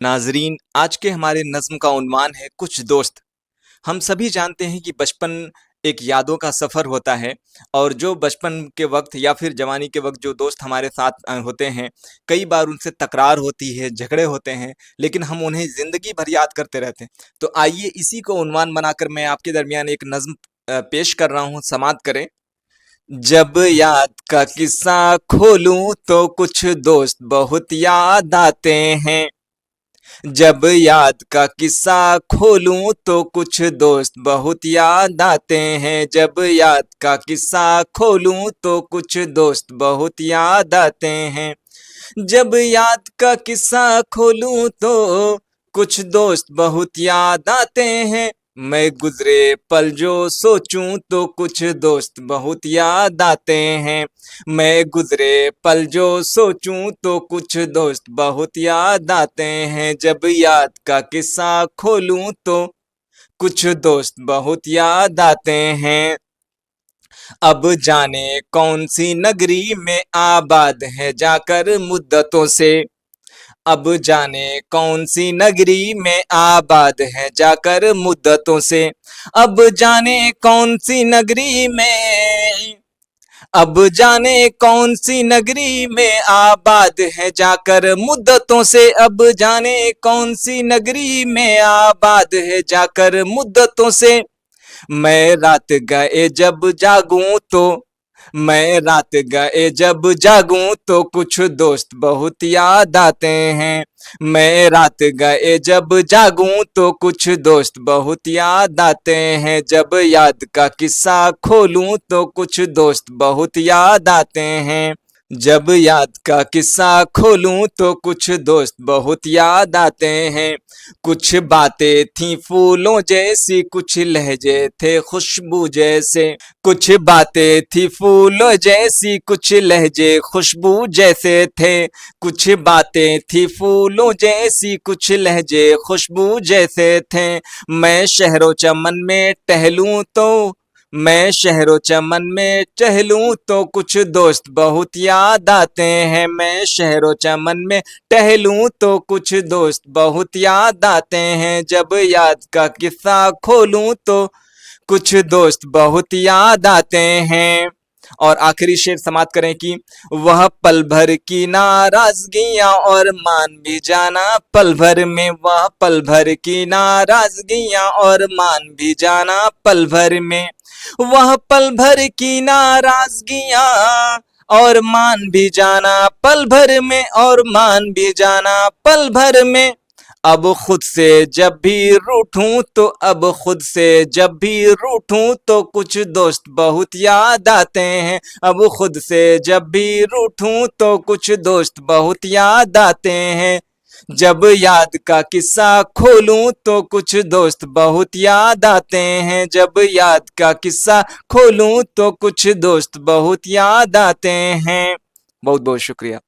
नाजरीन, आज के हमारे नज्म का उन्वान है कुछ दोस्त। हम सभी जानते हैं कि बचपन एक यादों का सफ़र होता है और जो बचपन के वक्त या फिर जवानी के वक्त जो दोस्त हमारे साथ होते हैं, कई बार उनसे तकरार होती है, झगड़े होते हैं, लेकिन हम उन्हें ज़िंदगी भर याद करते रहते हैं। तो आइए इसी को उन्वान बनाकर मैं आपके दरमियान एक नज्म पेश कर रहा हूँ, समाअत करें। जब याद का किस्सा खोलूं तो कुछ दोस्त बहुत याद आते हैं। जब याद का किस्सा खोलूं तो कुछ दोस्त बहुत याद आते हैं। जब याद का किस्सा खोलूं तो कुछ दोस्त बहुत याद आते हैं। जब याद का किस्सा खोलूं तो कुछ दोस्त बहुत याद आते हैं। मैं गुजरे पल जो सोचूं तो कुछ दोस्त बहुत याद आते हैं। मैं गुजरे पल जो सोचूं तो कुछ दोस्त बहुत याद आते हैं। जब याद का किस्सा खोलूं तो कुछ दोस्त बहुत याद आते हैं। अब जाने कौन सी नगरी में आबाद है जाकर मुद्दतों से। अब जाने कौन सी नगरी में आबाद है जाकर मुद्दतों से। अब जाने कौन सी नगरी में, अब जाने कौन सी नगरी में आबाद है जाकर मुद्दतों से। अब जाने कौन सी नगरी में आबाद है जाकर मुद्दतों से। मैं रात गए जब जागूं तो, मैं रात गए जब जागूं तो कुछ दोस्त बहुत याद आते हैं। मैं रात गए जब जागूं तो कुछ दोस्त बहुत याद आते हैं। जब याद का किस्सा खोलूं तो कुछ दोस्त बहुत याद आते हैं। जब याद का किस्सा खोलूं तो कुछ दोस्त बहुत याद आते हैं। कुछ बातें थी फूलों जैसी, कुछ लहजे थे खुशबू जैसे। कुछ बातें थी फूलों जैसी, कुछ लहजे खुशबू जैसे थे। कुछ बातें थी फूलों जैसी, कुछ लहजे खुशबू जैसे थे। मैं शहरों चमन में टहलूं तो, मैं शहरों चमन में टहलूं तो कुछ दोस्त बहुत याद आते हैं। मैं शहरों चमन में टहलूं तो कुछ दोस्त बहुत याद आते हैं। जब याद का किस्सा खोलूं तो कुछ दोस्त बहुत याद आते हैं। और आखिरी शेर समाप्त करें कि वह पल भर की नाराजगियां और मान भी जाना पल भर में। वह पल भर की नाराजगियां और मान भी जाना पल भर में। वह पल भर की नाराजगियां और मान भी जाना पल भर में, और मान भी जाना पल भर में। अब खुद से जब भी रूठूं तो, अब खुद से जब भी रूठूं तो कुछ दोस्त बहुत याद आते हैं। अब खुद से जब भी रूठूं तो कुछ दोस्त बहुत याद आते हैं। जब याद का किस्सा खोलूं तो कुछ दोस्त बहुत याद आते हैं। जब याद का किस्सा खोलूं तो कुछ दोस्त बहुत याद आते हैं। बहुत बहुत शुक्रिया।